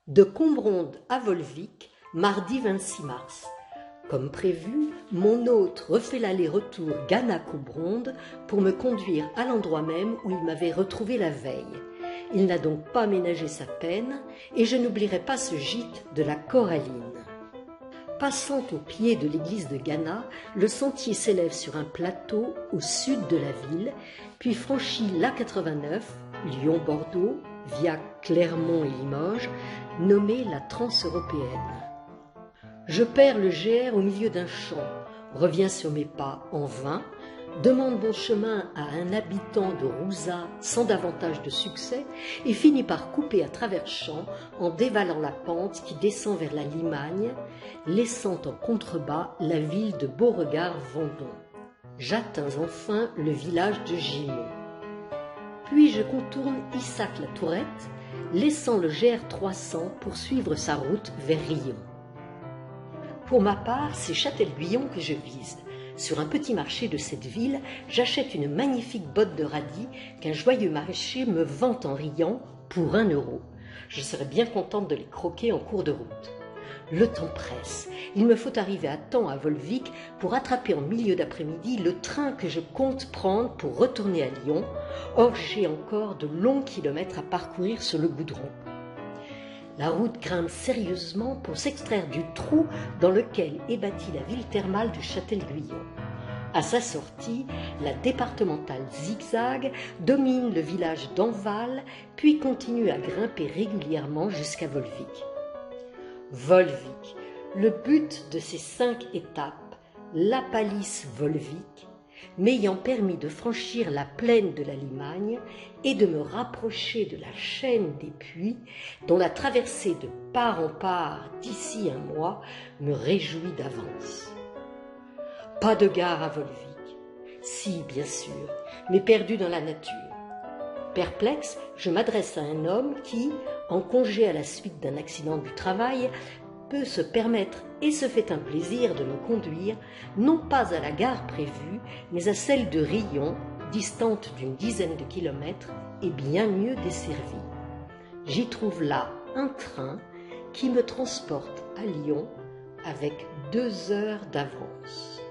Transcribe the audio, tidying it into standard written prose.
De Combronde à Volvic, mardi 26 mars. Comme prévu, mon hôte refait l'aller-retour Ghana-Combronde pour me conduire à l'endroit même où il m'avait retrouvé la veille. Il n'a donc pas ménagé sa peine et je n'oublierai pas ce gîte de la Coralline. Passant au pied de l'église de Ghana, le sentier s'élève sur un plateau au sud de la ville, puis franchit l'A89, Lyon-Bordeaux, via Clermont et Limoges, nommée la Transeuropéenne. Je perds le GR au milieu d'un champ, reviens sur mes pas en vain, demande bon chemin à un habitant de Rouza sans davantage de succès et finis par couper à travers champs en dévalant la pente qui descend vers la Limagne, laissant en contrebas la ville de Beauregard-Vendôme. J'atteins enfin le village de Gimont. Puis je contourne Issac-la-Tourette, laissant le GR 300 poursuivre sa route vers Riom. Pour ma part, c'est Châtel-Guyon que je vise. Sur un petit marché de cette ville, j'achète une magnifique botte de radis qu'un joyeux maraîcher me vend en riant pour 1 euro. Je serais bien contente de les croquer en cours de route. Le temps presse. Il me faut arriver à temps à Volvic pour attraper en milieu d'après-midi le train que je compte prendre pour retourner à Lyon. Or, j'ai encore de longs kilomètres à parcourir sur le goudron. La route grimpe sérieusement pour s'extraire du trou dans lequel est bâtie la ville thermale de Châtel-Guyon. À sa sortie, la départementale zigzag domine le village d'Enval, puis continue à grimper régulièrement jusqu'à Volvic. Volvic, le but de ces 5 étapes, la palisse Volvic, m'ayant permis de franchir la plaine de la Limagne et de me rapprocher de la chaîne des puits, dont la traversée de part en part d'ici 1 mois me réjouit d'avance. Pas de gare à Volvic. Si, bien sûr, mais perdu dans la nature. Perplexe, je m'adresse à un homme qui, en congé à la suite d'un accident du travail, peut se permettre et se fait un plaisir de me conduire, non pas à la gare prévue, mais à celle de Riom, distante d'une dizaine de kilomètres et bien mieux desservie. J'y trouve là un train qui me transporte à Lyon avec 2 heures d'avance.